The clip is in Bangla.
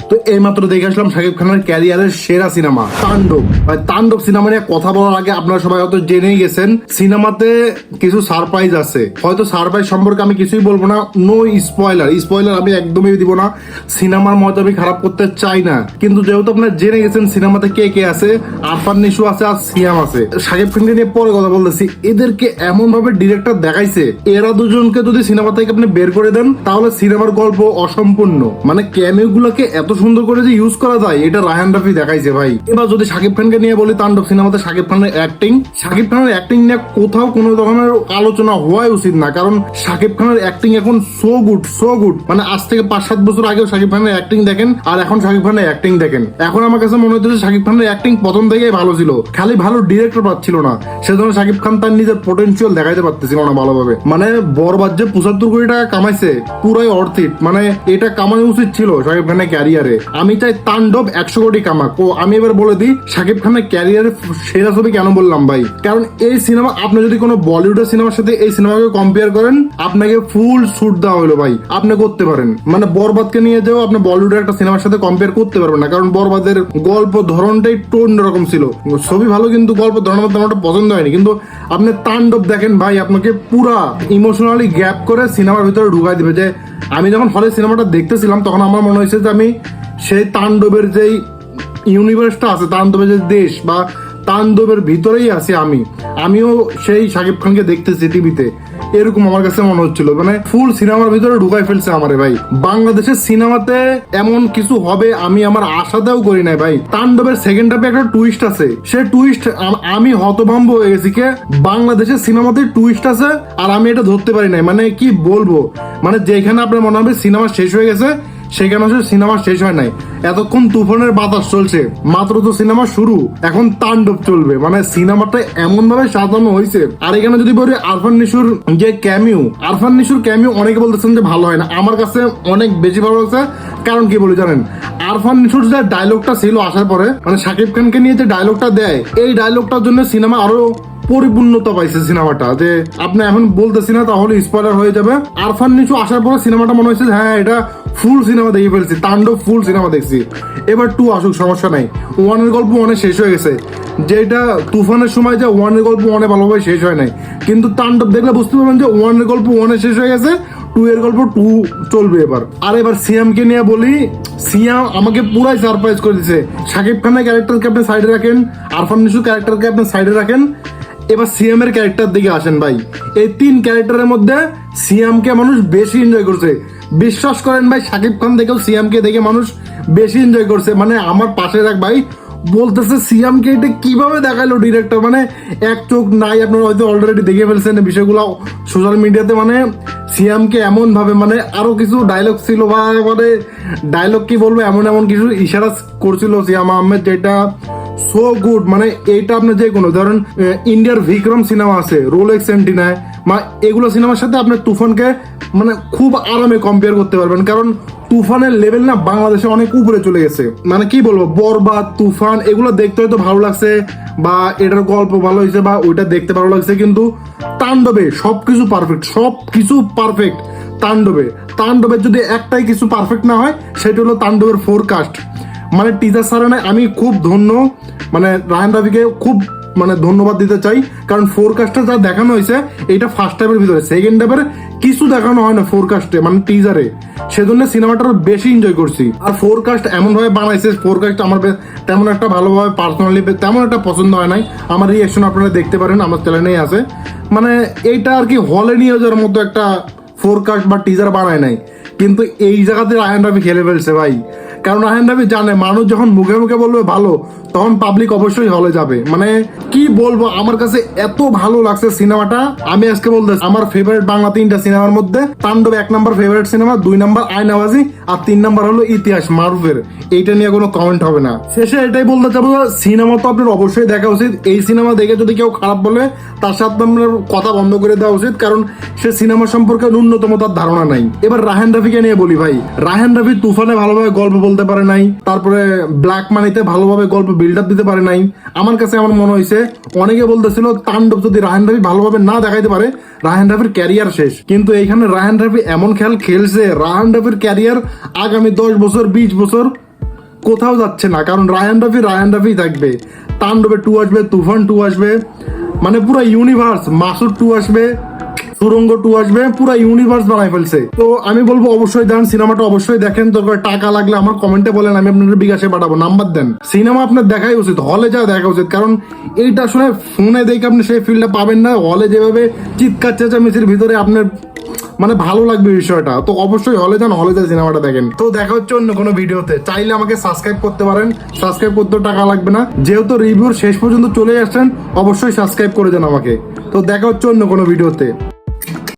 তো এই মাত্র দেখে আসলাম শাকিব খানের ক্যারিয়ারের সেরা সিনেমা তাণ্ডব। তাণ্ডব সিনেমা নিয়ে কথা বলার আগে আপনারা সবাই হয়তো জেনেই গেছেন সিনেমাতে কিছু সারপ্রাইজ আছে। হয়তো সারপ্রাইজ সম্পর্কে আমি কিছুই বলবো না, নো স্পয়লার আমি একদমই দিব না। সিনেমার মতো আমি খারাপ করতে চাই না, কিন্তু যেহেতু আপনারা জেনে গেছেন সিনেমাতে কে কে আছে, আরফান নিশু আছে আর সিয়াম আছে। শাকিব খানকে নিয়ে পরে কথা বলতেছি, এদেরকে এমন ভাবে ডিরেক্টর দেখাইছে, এরা দুজনকে যদি সিনেমা থেকে আপনি বের করে দেন তাহলে সিনেমার গল্প অসম্পূর্ণ। মানে ক্যামিও গুলোকে এত সুন্দর করে যে ইউজ করা যায় এটা রায়হান রাফি দেখাইছে ভাই। এবার যদি শাকিব খানকে নিয়ে বলি, তাণ্ডব সিনেমাতে শাকিব খানের অ্যাক্টিং নিয়ে কোথাও কোনো ধরনের আলোচনা হওয়া উচিত না, কারণ শাকিব খানের অ্যাক্টিং এখন সো গুড। মানে আজ থেকে 5-7 বছর আগেও শাকিব খানের অ্যাক্টিং দেখেন আর এখন শাকিব খানের অ্যাক্টিং দেখেন। এখন আমার কাছে মনে হচ্ছে শাকিব খানের অ্যাক্টিং প্রথম থেকেই ভালো ছিল, খালি ভালো ডিরেক্টর পাচ্ছিল না, সেজন্য শাকিব খান তার নিজের পোটেনশিয়াল দেখাইতে পারতেছিল না ভালোভাবে। মানে বরবাদ যে 75 কোটি টাকা কামাইছে পুরাই অর্থিত, মানে এটা কামানো উচিত ছিল শাকিব খানের ক্যারিয়ারে। আমি চাই তাণ্ডব 100 কোটি কামাক। ও আমি এবার বলে দিই শাকিব খানের ক্যারিয়ারের সেরা ছবি কেন বললাম ভাই, কারণ এই সিনেমা আপনি যদি কোনো বলিউডের সিনেমার সাথে এই সিনেমাকে কম্পেয়ার করেন, আপনাকে ফুল শুট দেওয়া হলো ভাই, আপনি করতে পারেন। মানে বরবাদকে নিয়ে যাও আপনি বলিউডের একটা সিনেমার সাথে কম্পেয়ার করতে পারবেন না, কারণ বরবাদের গল্প ধরনটাই টোন রকম ছিল। ছবি ভালো কিন্তু গল্প ধরন আমার পছন্দ হয়নি। কিন্তু আপনি তাণ্ডব দেখেন ভাই, আপনাকে পুরা ইমোশনালি গ্যাপ করে সিনেমার ভিতরে ঢুকাই দিবে। যে আমি যখন হলে সিনেমাটা দেখতেছিলাম তখন আমার মনে হয়েছে যে আমি সেই তাণ্ডবের যেই ইউনিভার্সটা আছে, তাণ্ডবের যে দেশ বা তাণ্ডবের ভিতরেই আছি আমিও সেই শাকিব খানকে দেখতেছি টিভিতে, এরকম আমার কাছে মনে হচ্ছিল। মানে ফুল সিনেমার ভিতরে ঢুকাই ফেলছে আমারে ভাই। বাংলাদেশের সিনেমাতে এমন কিছু হবে আমি আমার আশাতেও করি নাই ভাই। তাণ্ডবের সেকেন্ড হাফে একটা টুইস্ট আছে, সে টুইস্ট আমি হতভম্ব হয়ে গেছি কে বাংলাদেশের সিনেমাতে টুইস্ট আছে আর আমি এটা ধরতে পারি নাই। মানে কি বলবো, মানে যেখানে আপনার মনে হবে সিনেমা শেষ হয়ে গেছে সেখানে আসলে সিনেমা শেষ হয় নাই। এতক্ষণ তুফানের বাতাস চলছে, মাত্র তো সিনেমা শুরু, এখন তাণ্ডব চলবে। মানে সিনেমাটা এমন ভাবে সাজানো হয়েছে। আর এখানে যদি বলি আরফান নিশুর যে ক্যামিও, অনেকে বলতেছেন যে ভালো হয় না, আমার কাছে অনেক বেশি ভালো লাগছে। কারণ কি বলি জানেন, আরফান নিশুর যে ডায়লগটা ছিল আসার পরে, মানে শাকিব খানকে নিয়ে যে ডায়লগটা দেয়, এই ডায়লগটার জন্য সিনেমা আরো পরিপূর্ণতা পাইছে সিনেমাটা। যে আপনি এখন বলতেছি না তাহলে স্পয়লার হয়ে যাবে। আরফান নিশু আসার পরে সিনেমাটা মনে হয়েছে হ্যাঁ এটা ফুল সিনেমা দেখে ফেলছি, তাণ্ডব ফুল সিনেমা দেখছি। এবার 2 আসুক, সমস্যা নাই। 1 এর গল্প 1 শেষ হয়ে গেছে, যেটা তুফানের সময় যে 1 এর গল্প 1 ভালোভাবে শেষ হয় নাই, কিন্তু তাণ্ডব দেখলে বুঝতে পারবেন যে 1 এর গল্প 1 শেষ হয়ে গেছে, 2 এর গল্প 2 চলবে এবার। আর এবার সিয়ামকে নিয়ে বলি, সিয়াম আমাকে পুরাই সারপ্রাইজ করে দিচ্ছে। শাকিব খানের ক্যারেক্টারকে আপনি সাইডে রাখেন, আরফান নিশু ক্যারেক্টারকে আপনি সাইডে রাখেন, এবার সিএম এর ক্যারেক্টার দিকে আসেন ভাই। এই 3 ক্যারেক্টারের মধ্যে সিএমকে মানুষ বেশি এনজয় করছে। বিশ্বাস করেন ভাই, শাকিব খান দেখেও সিএমকে দেখে মানুষ বেশি এনজয় করছে। মানে আমার পাশে রাখ ভাই বলতেছে সিএমকে এটা কিভাবে দেখালো ডিরেক্টর, মানে এক চোখ নাই, আপনারা হয়তো অলরেডি দেখে ফেলছেন বিষয়গুলো সোশ্যাল মিডিয়াতে। মানে সিএমকে এমন ভাবে, মানে আরো কিছু ডায়লগ ছিল বা মানে ডায়লগ কি বলবো, এমন কিছু ইশারা করছিল সিয়াম আহমেদ, যেটা সো গুড। মানে এইটা আপনি যে কোনো ধরেন ইন্ডিয়ার বিক্রম সিনেমা আছে, রোলেক্স সেন্টিনায়, এগুলো সিনেমার সাথে আপনার তুফানকে মানে খুব আরামে কম্পেয়ার করতে পারবেন, কারণ তুফানের লেভেল না বাংলাদেশে অনেক উপরে চলে গেছে। মানে কি বলবো, বরবাদ, তুফান এগুলো দেখতে হয়তো ভালো লাগছে বা এটার গল্প ভালো হয়েছে বা ওইটা দেখতে ভালো লাগছে, কিন্তু তাণ্ডবে সবকিছু পারফেক্ট। তাণ্ডবের যদি একটাই কিছু পারফেক্ট না হয় সেটা হলো তাণ্ডবের ফোরকাস্ট। মানে টিজার সারানে আমি খুব ধন্য, মানে রায়হান রাফিকে খুব মানে ধন্যবাদ দিতে চাই, কারণ ফোরকাস্টে যা দেখানো হয়েছে এটা ফার্স্ট হাফের ভিতরে, সেকেন্ড হাফের কিছু দেখানো হয় না ফোরকাস্টে, মানে টিজারে, সেজন্য সিনেমাটা বেশি এনজয় করছি। আর ফোরকাস্ট এমন ভাবে বানাইছে, ফোরকাস্ট আমার তেমন একটা ভালোভাবে পার্সোনালি তেমন একটা পছন্দ হয় নাই। আমার রিঅ্যাকশন আপনারা দেখতে পারেন, আমার চ্যানেলেই আছে। মানে এইটা আর কি হলে নিয়ে যাওয়ার মতো একটা ফোরকাস্ট বা টিজার বানায় নাই, কিন্তু এই জায়গাতে রায়হান রাফি খেলে ফেলছে ভাই। কারণ রায়হান রাফি জানে মানুষ যখন মুখে মুখে বলবে ভালো, তখন পাবলিক অবশ্যই হলে যাবে। মানে কি বলবো, আমার কাছে এত ভালো লাগছে সিনেমাটা। আমি আজকে বলতে আমার ফেভারিট বাংলা 3টা সিনেমার মধ্যে তাণ্ডব 1 নম্বর ফেভারিট সিনেমা, 2 নম্বর আয়নাবাজি আর 3 নম্বর হলো ইতিহাস মারুফের। এইটা নিয়ে কোনো কমেন্ট হবে না। শেষে এটাই বলতে চাবো, সিনেমা তো আপনার অবশ্যই দেখা উচিত। এই সিনেমা দেখে যদি কেউ খারাপ বলে তার সাথে আপনার কথা বন্ধ করে দেওয়া উচিত, কারণ সে সিনেমা সম্পর্কে ন্যূনতম তার ধারণা নাই। এবার রায়হান রাফিকে নিয়ে বলি ভাই, রায়হান রাফি তুফানে ভালোভাবে গল্প বলতে পারে নাই, তারপরে ব্ল্যাক মানিতে ভালোভাবে গল্প বিল্ড আপ দিতে পারে নাই। আমার কাছে আমার মনে হয়েছে অনেকে বলতেছিল তাণ্ডব যদি রায়হান রাফি ভালোভাবে না দেখাইতে পারে রায়হান রাফির ক্যারিয়ার শেষ, কিন্তু এইখানে রায়হান রাফি এমন খেলছে, রায়হান রাফির ক্যারিয়ার আগামী 10 বছর 20 বছর কোথাও যাচ্ছে না, কারণ রায়ান রাফি থাকবে, তাণ্ডবে 2 আসবে, তুফান 2 আসবে, মানে পুরো ইউনিভার্স, মাসুদ 2 আসবে, সুরঙ্গ 2 আসবে, পুরো ইউনিভার্স বানাই ফেলছে। তো আমি বলবো অবশ্যই দেন, সিনেমাটা অবশ্যই দেখেন। দরকার টাকা লাগলে আমার কমেন্টে বলেন, আমি আপনাদের বিকাশে পাঠাবো, নাম্বার দেন। সিনেমা আপনার দেখাই উচিত, হলে যা দেখা উচিত, কারণ এইটা আসলে ফোনে দেখে আপনি সেই ফিলটা পাবেন না। হলে যেভাবে চিৎকার চেঁচামেচির ভিতরে আপনার মানে ভালো লাগবে বিষয়টা, তো অবশ্যই হলে যান, হলে যা সিনেমাটা দেখেন। তো দেখা হচ্ছে অন্য কোনো ভিডিওতে। চাইলে আমাকে সাবস্ক্রাইব করতে পারেন, সাবস্ক্রাইব করতেও টাকা লাগবে না, যেহেতু রিভিউর শেষ পর্যন্ত চলে আসছেন অবশ্যই সাবস্ক্রাইব করে দেন আমাকে। তো দেখা হচ্ছে অন্য কোনো ভিডিওতে।